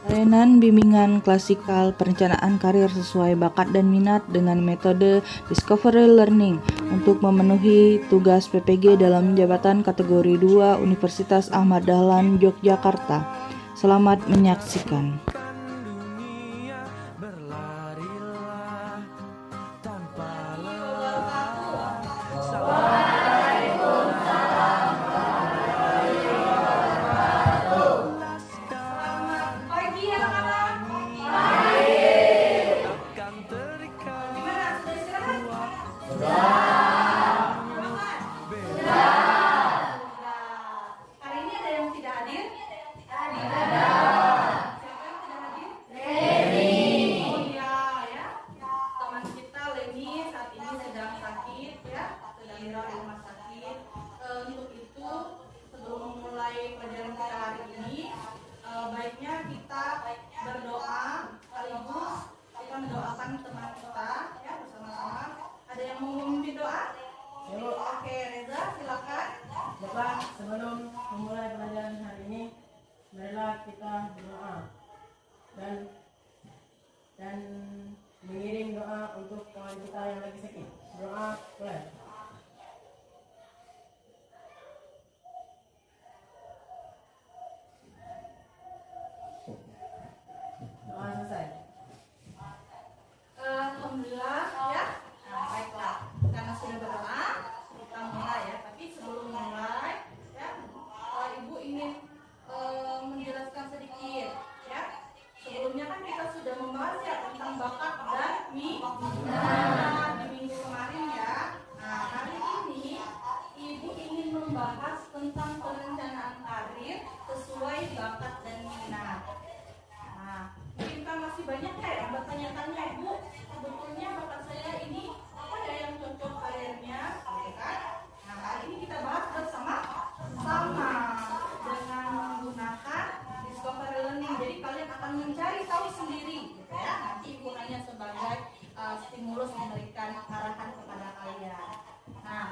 Layanan bimbingan klasikal perencanaan karir sesuai bakat dan minat dengan metode Discovery Learning untuk memenuhi tugas PPG dalam jabatan kategori 2 Universitas Ahmad Dahlan Yogyakarta. Selamat menyaksikan. Untuk itu, sebelum memulai pelajaran kita hari ini, baiknya kita berdoa sekaligus kita mendoakan teman kita ya bersama-sama. Ada yang mau memimpin doa? Oke, Reza silakan. Bapak, sebelum memulai pelajaran hari ini, marilah kita berdoa dan mengirim doa untuk kawan kita yang lagi sakit. Doa mulai. Doa selesai. Alhamdulillah ya. Nah, baiklah. Karena sudah berdoa, kita mulai ya. Tapi sebelum mulai ya, Ibu ingin menjelaskan sedikit ya. Sebelumnya kan kita sudah membahas ya tentang bakat dan minat di minggu kemarin ya. Nah, hari ini Ibu ingin membahas tentang perencanaan karir sesuai bakat dan minat. Nah, mungkin kan masih banyak ya yang bertanya-tanya, Bu, sebetulnya bakat saya ini apa ya yang cocok karirnya, gitu kan? Nah, hari ini kita bahas bersama-sama dengan menggunakan Discovery Learning. Jadi kalian akan mencari tahu sendiri, gitu ya. Nanti Ibu hanya sebagai stimulus memberikan arahan kepada kalian. Nah,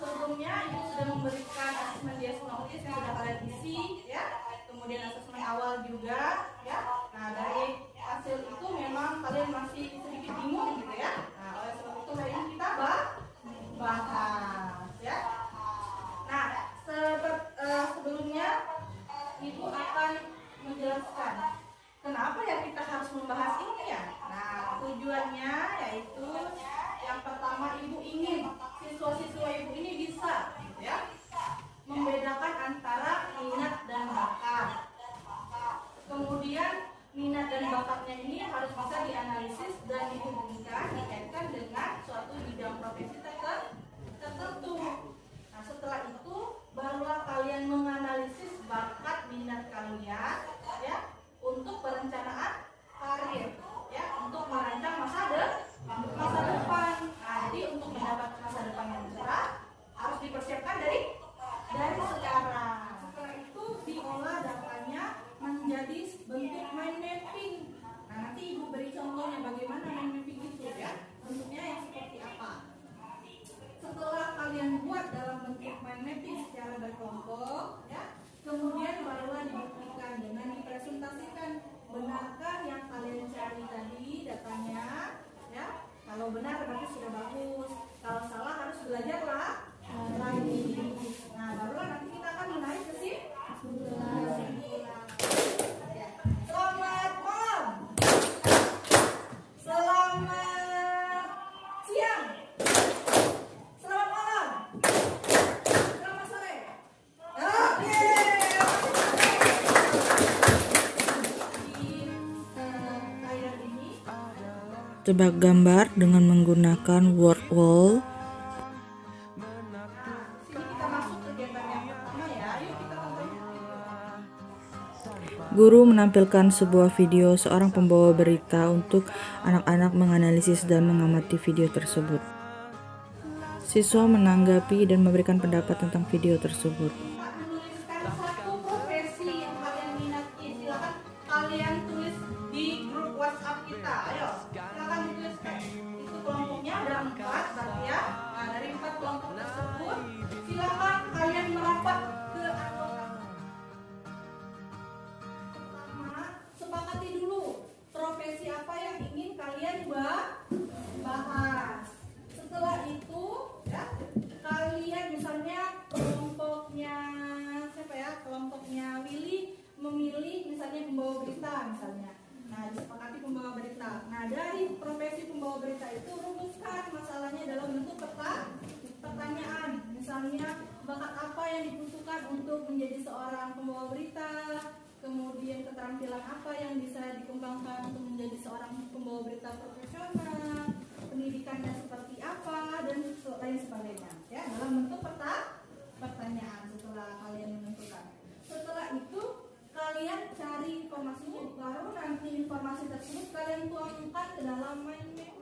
sebelumnya Ibu sudah memberikan asesmen diagnosis yang sudah kalian isi, ya. Kemudian asesmen awal juga, ya. Nah, dari hasil itu memang kalian masih sedikit bingung, gitu ya. Nah, oleh sebab itu hari ini kita bahas, ya. Nah, sebelumnya Ibu akan menjelaskan kenapa ya kita harus membahas ini ya. Nah, tujuannya yaitu yang pertama Ibu ingin siswa-siswa Ibu ini bisa, gitu ya, membedakan antara minat dan bakat. Kemudian minat dan bakatnya ini harus bisa dianalisis dan dihubungkan, dikaitkan dengan suatu bidang profesi tertentu. Nah, setelah itu barulah kalian menganalisis bakat minat kalian ya untuk perencanaan karir ya, untuk merancang masa depan. Nah, jadi untuk mendapat masa depan yang cerah harus dipersiapkan dari sekarang. Setelah itu diolah datanya menjadi bentuk mind mapping. Nah, nanti Ibu beri contohnya bagaimana mind mapping itu ya, bentuknya yang seperti apa. Setelah kalian buat dalam bentuk mind mapping secara berkelompok ya, kemudian barulah dibuktikan dengan dipresentasikan benarkah yang kalian cari tadi datanya ya. Kalau benar berarti sudah bagus, kalau salah harus belajar lagi. Nah, barulah nanti kita akan menarik kesimpulan. Selamat malam, selamat siang, selamat malam, selamat sore. Oke. Tebak gambar dengan menggunakan word wall. Guru menampilkan sebuah video seorang pembawa berita untuk anak-anak menganalisis dan mengamati video tersebut. Siswa menanggapi dan memberikan pendapat tentang video tersebut. Menuliskan satu profesi yang kalian minati. Silakan kalian tulis di grup WhatsApp kita. Ayo, silakan dituliskan. Itu kelompoknya ada 4 berarti ya. Nah, dari 4 kelompok tersebut, silakan kalian merapat ke anggota. Pertama, pertanyaan. Misalnya, bakat apa yang dibutuhkan untuk menjadi seorang pembawa berita, kemudian keterampilan apa yang bisa dikembangkan untuk menjadi seorang pembawa berita profesional, pendidikannya seperti apa, dan lain sebagainya. Ya, dalam bentuk pertanyaan setelah kalian menentukan. Setelah itu kalian cari informasinya, baru nanti informasi tersebut kalian tuangkan ke dalam mind map.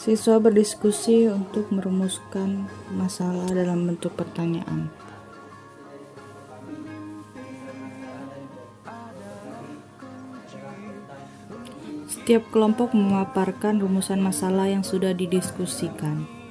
Siswa berdiskusi untuk merumuskan masalah dalam bentuk pertanyaan. Setiap kelompok memaparkan rumusan masalah yang sudah didiskusikan.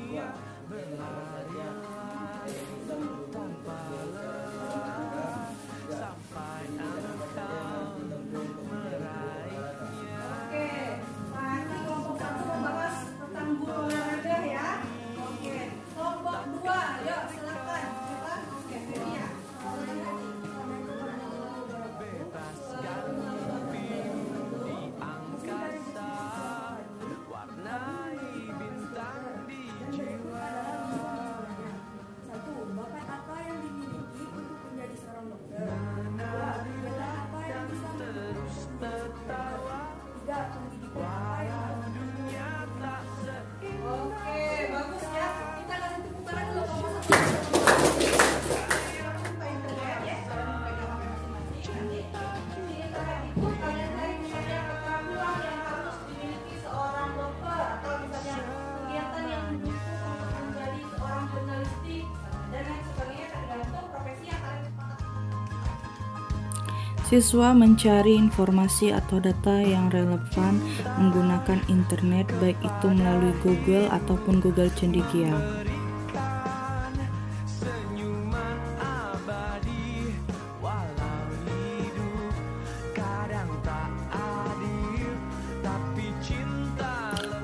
Siswa mencari informasi atau data yang relevan menggunakan internet, baik itu melalui Google ataupun Google Cendekia.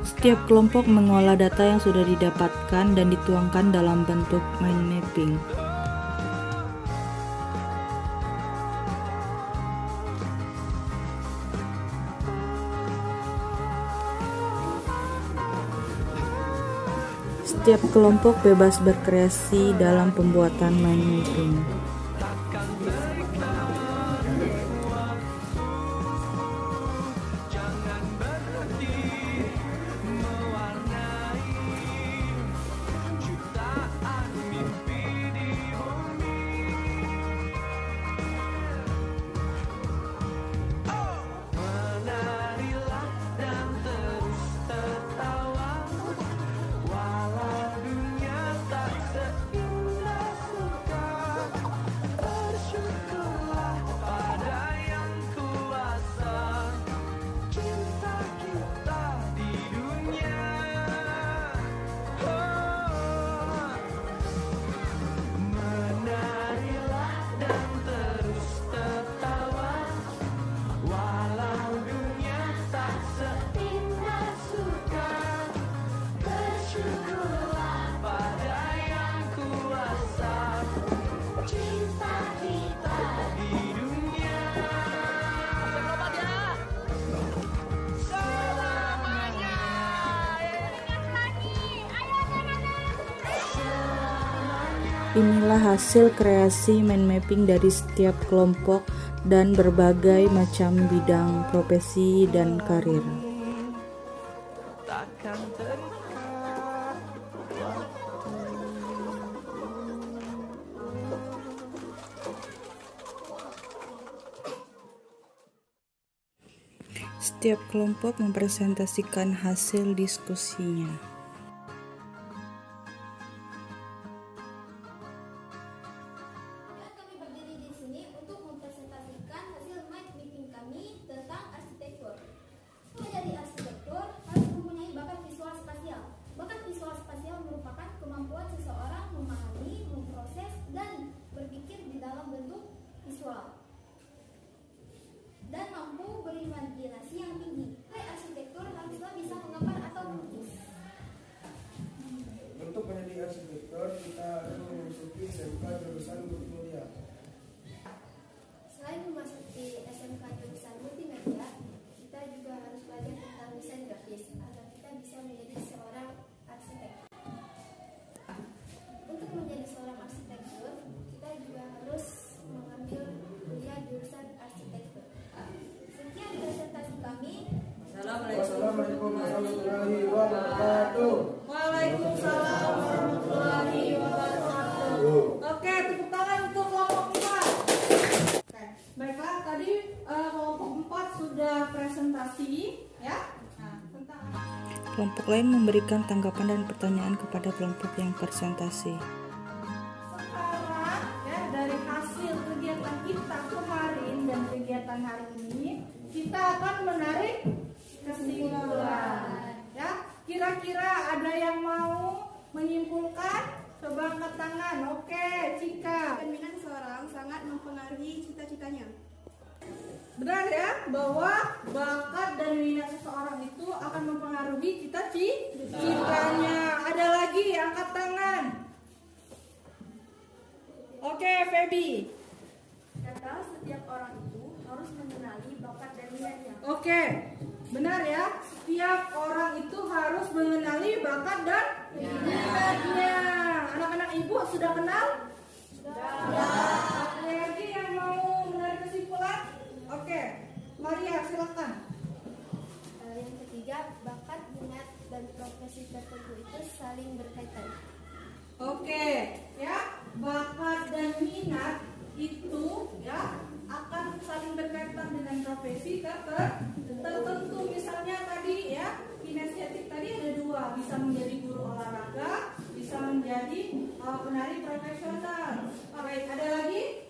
Setiap kelompok mengolah data yang sudah didapatkan dan dituangkan dalam bentuk mind mapping. Setiap kelompok bebas berkreasi dalam pembuatan mind mapping. Inilah hasil kreasi mind mapping dari setiap kelompok dan berbagai macam bidang profesi dan karir. Setiap kelompok mempresentasikan hasil diskusinya. Dan mampu berimajinasi yang tinggi. Arsitektur haruslah bisa menggambar atau melukis. Untuk menjadi arsitektur kita harus memasuki SMK jurusan multimedia. Selain memasuki SMK jurusan multimedia, kita juga harus belajar tentang desain grafis lain memberikan tanggapan dan pertanyaan kepada kelompok yang presentasi. Sekarang ya, dari hasil kegiatan kita kemarin dan kegiatan hari ini, kita akan menarik kesimpulan. Ya, kira-kira ada yang mau menyimpulkan? Coba angkat tangan. Oke, Cika. Minat seseorang sangat mempengaruhi cita-citanya. Benar ya, bahwa bakat dan minat seseorang itu akan mempengaruhi cita-citanya. Ada lagi, angkat tangan. Oke, Feby. Kata setiap orang itu harus mengenali bakat dan minatnya. Oke, benar ya. Setiap orang itu harus mengenali bakat dan minatnya. Anak-anak ibu sudah kenal? Ada lagi yang mau menarik kesimpulan? Oke, Maria silakan. Yang ketiga, bakat, minat, dan profesi tertentu itu saling berkaitan. Oke, ya, bakat dan minat itu ya akan saling berkaitan dengan profesi tertentu. Misalnya tadi ya, kinestetik tadi ada dua, bisa menjadi guru olahraga, bisa menjadi penari profesional. Baik, ada lagi?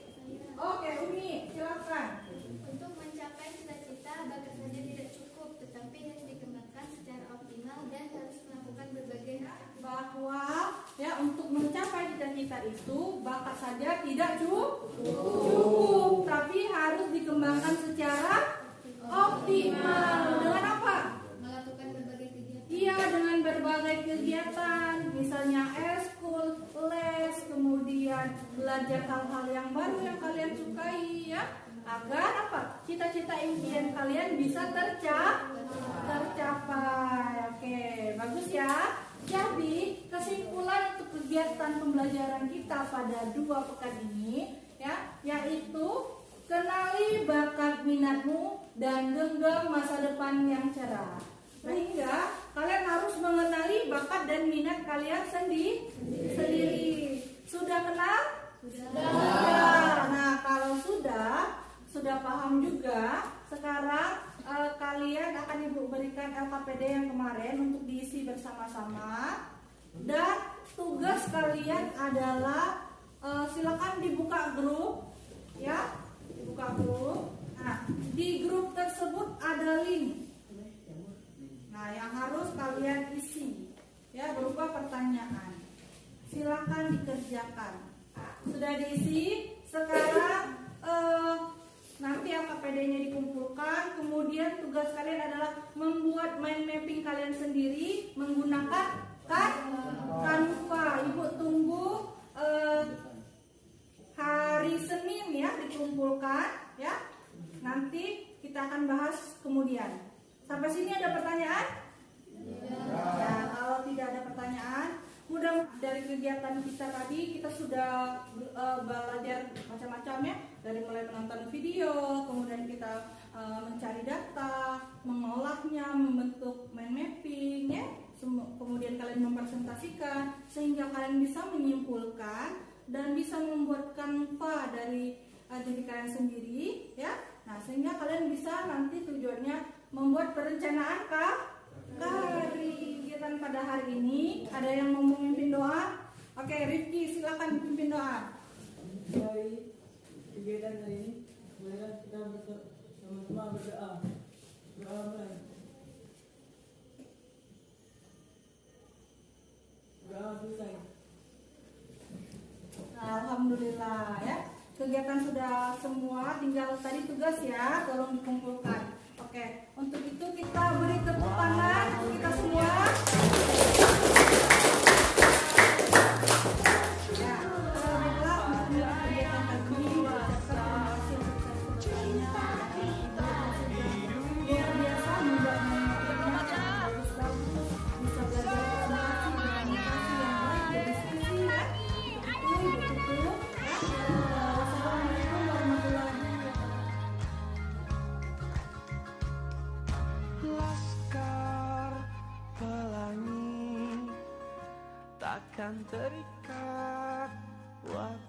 Oke, Umi, silakan. Untuk mencapai cita-cita, bakat saja tidak cukup, tetapi harus dikembangkan secara optimal dan harus melakukan berbagai Bahwa ya untuk mencapai cita-cita itu bakat saja tidak cukup, tapi harus dikembangkan secara optimal. Dengan apa? melakukan berbagai kegiatan. Iya, dengan berbagai kegiatan, misalnya eskul, les, kemudian belajar hal-hal yang baru yang kalian sukai ya, agar apa? Cita-cita impian kalian bisa tercapai. Oke, bagus ya. Jadi kesimpulan untuk kegiatan pembelajaran kita pada 2 pekan ini ya, yaitu kenali bakat minatmu dan genggam masa depan yang cerah. Sehingga kalian harus mengenali bakat dan minat kalian sendiri. Sudah kenal? Sudah. Nah, kalau sudah paham juga, sekarang kalian akan Ibu berikan LKPD yang kemarin untuk diisi bersama-sama. Dan tugas kalian adalah silakan dibuka grup ya, dibuka grup. Nah, di grup tersebut ada link. Nah, yang harus kalian isi ya berupa pertanyaan. Silakan dikerjakan. Sudah diisi, sekarang nanti LKPD-nya dikumpulkan. Kemudian tugas kalian adalah membuat mind mapping kalian sendiri menggunakan Canva. Ibu tunggu hari Senin ya dikumpulkan ya. Nanti kita akan bahas kemudian. Sampai sini ada pertanyaan? Ya, kalau tidak ada pertanyaan, mudah dari kegiatan kita tadi kita sudah belajar macam-macam ya, dari mulai menonton video, kemudian kita mencari data, mengolahnya, membentuk mind mapping ya, kemudian kalian mempresentasikan sehingga kalian bisa menyimpulkan dan bisa membuat Canva dari diri kalian sendiri ya. Nah, sehingga kalian bisa nanti tujuannya membuat perencanaan kegiatan pada hari ini. Ada yang mau memimpin doa? Oke, Rifki silakan pimpin doa. Dari kegiatan hari ini, marilah kita sama-sama berdoa. Doa mulai. Doa selesai. Alhamdulillah ya. Kegiatan sudah semua, tinggal tadi tugas ya, tolong dikumpulkan. Oke, untuk itu kita beri tepuk tangan kita semua. Ya, baiklah untuk kegiatan pagi ini terima kasih untuk sebesar-besarnya kepada ibu luar biasa membuatnya bagus-bagus, bisa belajar komunikasi dengan motivasi yang baik, berdiskusi ya. Betul ya. Wassalamualaikum warahmatullahi wabarakatuh. Laskar pelangi takkan terikat waktu.